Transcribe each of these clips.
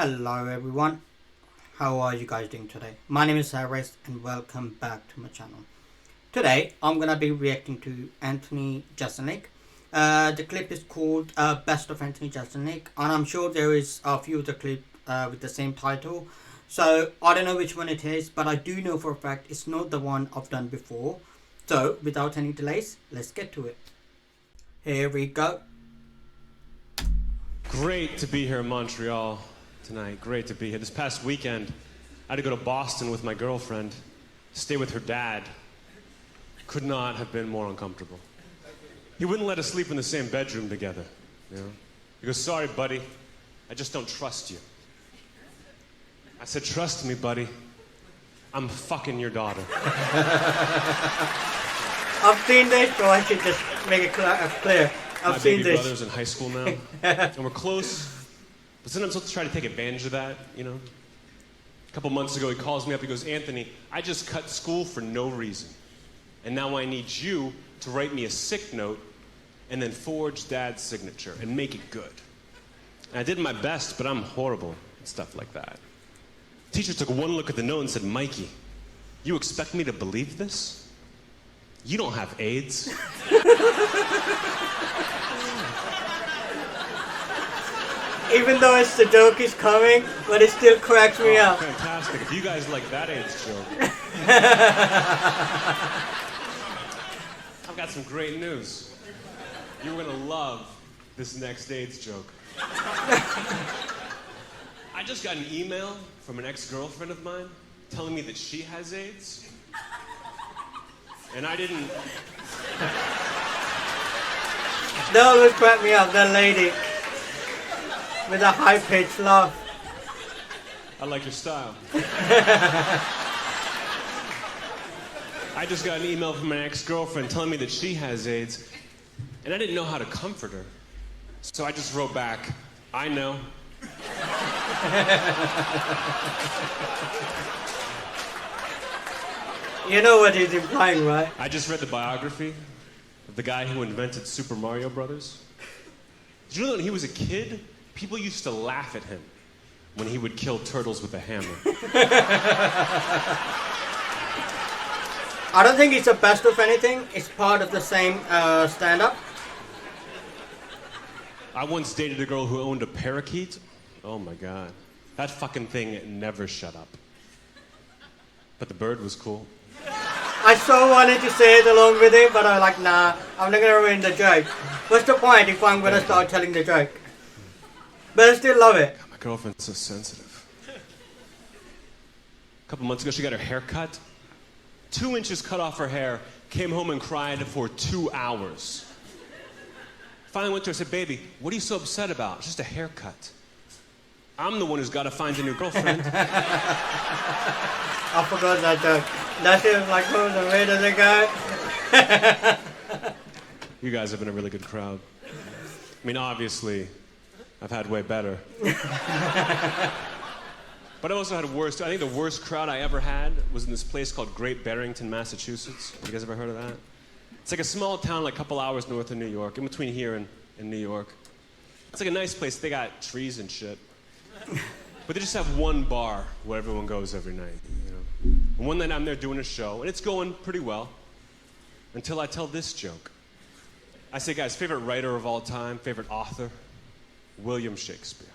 Hello everyone, how are you guys doing today? My name is Cyrus and welcome back to my channel. Today I'm gonna be reacting to Anthony Jeselnik. The clip is called Best of Anthony Jeselnik, and I'm sure there is a few other clips with the same title. So I don't know which one it is, but I do know for a fact it's not the one I've done before. So without any delays, let's get to it. Here we go. Great to be here in Montreal tonight. Great to be here. This past weekend, I had to go to Boston with my girlfriend, stay with her dad. Could not have been more uncomfortable. He wouldn't let us sleep in the same bedroom together. You know? He goes, "Sorry, buddy, I just don't trust you." I said, "Trust me, buddy. I'm fucking your daughter." I've seen this, so I should just make it clear. I've My seen baby this. brother's in high school now, and we're close, but sometimes he'll try to take advantage of that, you know? A couple months ago, he calls me up, he goes, "Anthony, I just cut school for no reason, and now I need you to write me a sick note and then forge Dad's signature and make it good." And I did my best, but I'm horrible at stuff like that. Teacher took one look at the note and said, "Mikey, you expect me to believe this? You don't have AIDS." Even though the joke is coming, but it still cracks me up. Fantastic. If you guys like that AIDS joke. I've got some great news. You're going to love this next AIDS joke. I just got an email from an ex-girlfriend of mine telling me that she has AIDS. And I didn't... That always crack me up, that lady. With a high-pitched laugh. I like your style. I just got an email from an ex-girlfriend telling me that she has AIDS, and I didn't know how to comfort her. So I just wrote back, "I know." You know what he's implying, right? I just read the biography of the guy who invented Super Mario Brothers. Did you know that when he was a kid, people used to laugh at him when he would kill turtles with a hammer? I don't think it's the best of anything. It's part of the same stand-up. I once dated a girl who owned a parakeet. Oh my God. That fucking thing never shut up. But the bird was cool. I so wanted to say it along with it, but I'm like, nah, I'm not gonna ruin the joke. What's the point if I'm gonna start telling the joke? But I still love it. God, my girlfriend's so sensitive. A couple months ago, she got her hair cut. 2 inches cut off her hair, came home and cried for 2 hours. Finally went to her and said, "Baby, what are you so upset about? It's just a haircut." I'm the one who's got to find a new girlfriend. I forgot that joke. That shit was like, oh, the way does it go? You guys have been a really good crowd. I mean, obviously, I've had way better. But I also had worse. I think the worst crowd I ever had was in this place called Great Barrington, Massachusetts. You guys ever heard of that? It's like a small town, like a couple hours north of New York, in between here and New York. It's like a nice place. They got trees and shit. But they just have one bar where everyone goes every night, you know. And one night I'm there doing a show, and it's going pretty well, until I tell this joke. I say, "Guys, favorite writer of all time, favorite author? William Shakespeare.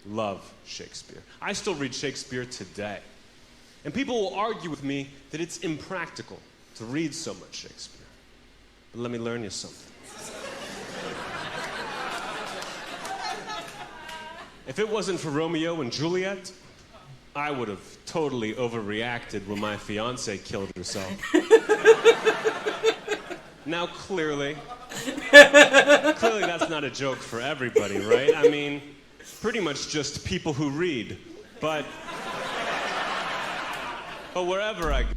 Love Shakespeare. I still read Shakespeare today. And people will argue with me that it's impractical to read so much Shakespeare. But let me learn you something. If it wasn't for Romeo and Juliet, I would have totally overreacted when my fiance killed herself." Now, clearly that's not a joke for everybody, right? I mean, pretty much just people who read. But wherever I go.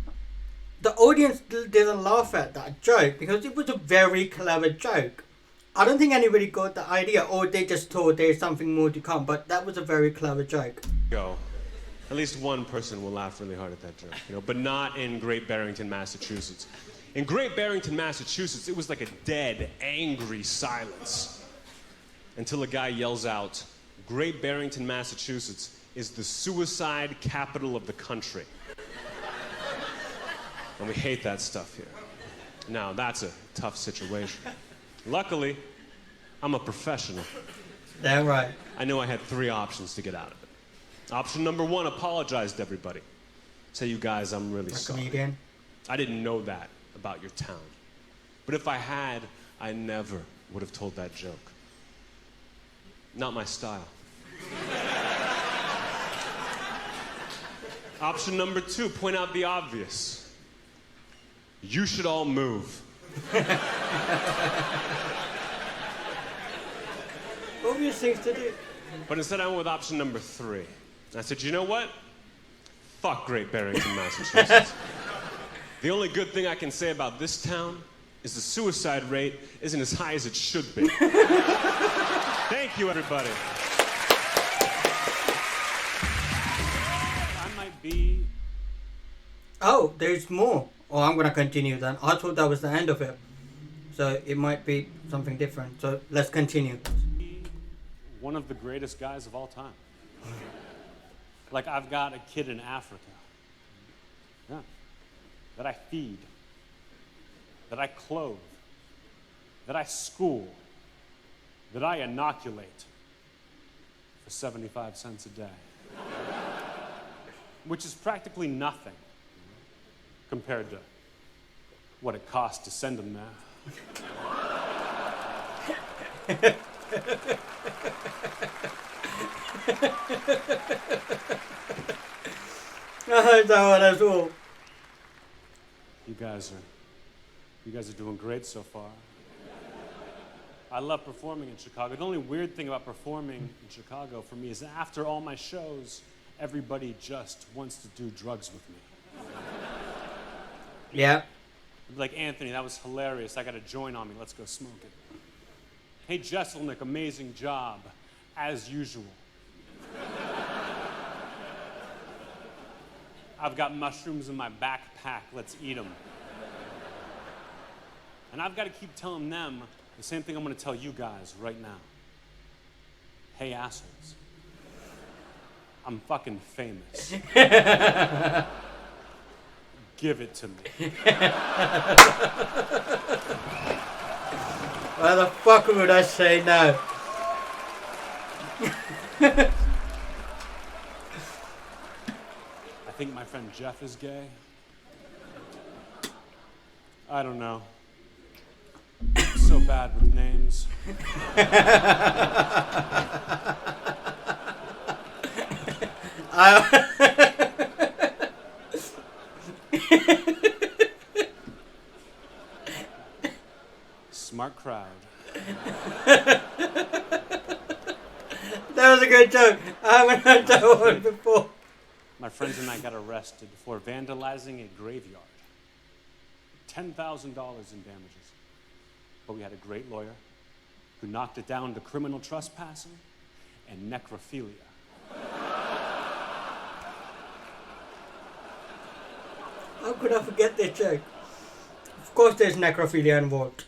The audience didn't laugh at that joke because it was a very clever joke. I don't think anybody got the idea, or they just thought there's something more to come, but that was a very clever joke. At least one person will laugh really hard at that joke, you know, but not in Great Barrington, Massachusetts. In Great Barrington, Massachusetts, it was like a dead, angry silence until a guy yells out, "Great Barrington, Massachusetts is the suicide capital of the country. And we hate that stuff here. Now, that's a tough situation. Luckily, I'm a professional. Damn right. I knew I had 3 options to get out of it. Option number 1, apologize to everybody. Say, you guys, I'm really sorry. Comedian. I didn't know that about your town. But if I had, I never would have told that joke. Not my style. Option number 2, point out the obvious. You should all move. Obvious things to do. But instead I went with option number 3. I said, you know what? Fuck Great Barrington, Massachusetts. The only good thing I can say about this town is the suicide rate isn't as high as it should be. Thank you, everybody. I might be... Oh, there's more. Oh, I'm gonna continue then. I thought that was the end of it. So it might be something different. So let's continue. one of the greatest guys of all time. Like, I've got a kid in Africa. Yeah. That I feed. That I clothe. That I school. That I inoculate for 75 cents a day. Which is practically nothing compared to what it costs to send them there. I heard that one as well. You guys are doing great so far. I love performing in Chicago. The only weird thing about performing in Chicago for me is that after all my shows, everybody just wants to do drugs with me. Yeah. They'd be like, Anthony, that was hilarious. I got a joint on me. Let's go smoke it. Hey, Jeselnik, amazing job, as usual. I've got mushrooms in my backpack. Let's eat them. And I've got to keep telling them the same thing I'm going to tell you guys right now. Hey, assholes. I'm fucking famous. Give it to me. Why the fuck would I say no? I think my friend Jeff is gay. I don't know. I'm so bad with names. Smart crowd. That was a good joke. I haven't heard that one before. My friends and I got arrested for vandalizing a graveyard. $10,000 in damages. But we had a great lawyer who knocked it down to criminal trespassing and necrophilia. How could I forget that joke? Of course there's necrophilia involved.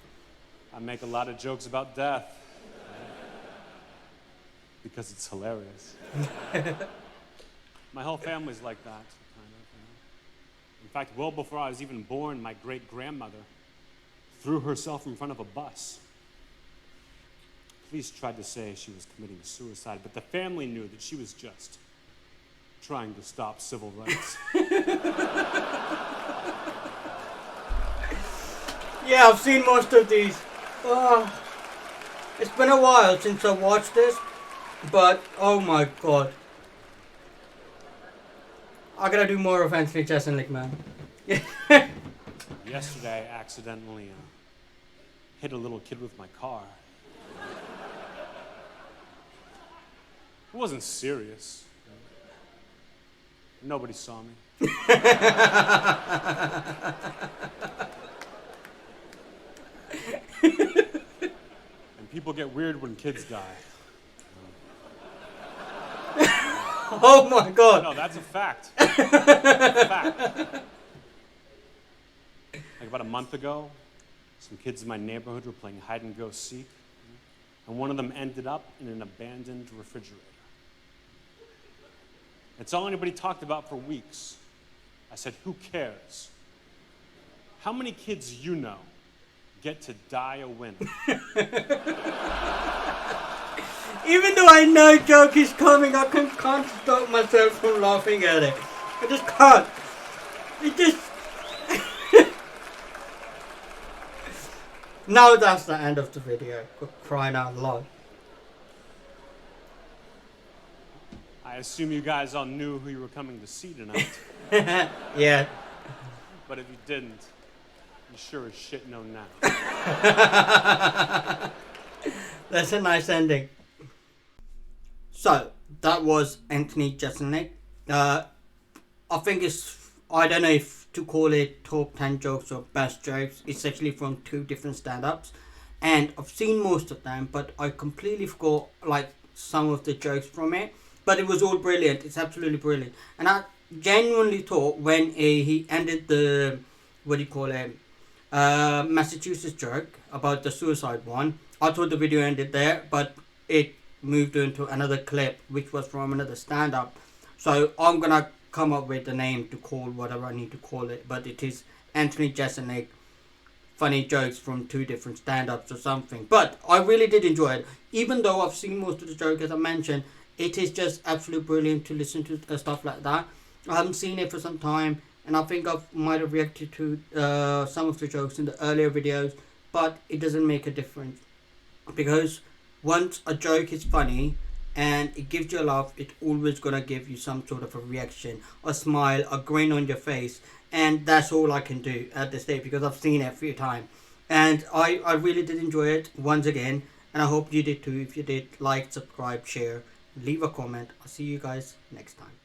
I make a lot of jokes about death. Because it's hilarious. My whole family's like that, kind of, you know? In fact, well before I was even born, my great-grandmother threw herself in front of a bus. Police tried to say she was committing suicide, but the family knew that she was just trying to stop civil rights. Yeah, I've seen most of these. It's been a while since I watched this, but oh my god. I gotta do more of Anthony Jeselnik, man. Yesterday, I accidentally hit a little kid with my car. It wasn't serious. Nobody saw me. And people get weird when kids die. Oh my god. No, that's a fact. That's a fact. Like about a month ago, some kids in my neighborhood were playing hide and go seek, and one of them ended up in an abandoned refrigerator. It's all anybody talked about for weeks. I said, who cares? How many kids you know get to die a winner? Even though I know joke is coming, I can't stop myself from laughing at it. I just can't. It just... Now that's the end of the video. For crying out loud. I assume you guys all knew who you were coming to see tonight. Yeah. But if you didn't, you sure as shit know now. That's a nice ending. So, that was Anthony Jeselnik. I think I don't know if to call it top 10 jokes or best jokes. It's actually from 2 different stand-ups. And I've seen most of them, but I completely forgot like some of the jokes from it. But it was all brilliant. It's absolutely brilliant. And I genuinely thought when he ended the, Massachusetts joke about the suicide one, I thought the video ended there, but it moved into another clip, which was from another stand-up. So I'm going to come up with a name to call whatever I need to call it. But it is Anthony Jeselnik, funny jokes from 2 different stand-ups or something. But I really did enjoy it. Even though I've seen most of the jokes, as I mentioned, it is just absolutely brilliant to listen to stuff like that. I haven't seen it for some time, and I think I might have reacted to some of the jokes in the earlier videos, but it doesn't make a difference. Because once a joke is funny and it gives you a laugh, it's always going to give you some sort of a reaction, a smile, a grin on your face. And that's all I can do at this stage because I've seen it a few times. And I really did enjoy it once again. And I hope you did too. If you did, like, subscribe, share, leave a comment. I'll see you guys next time.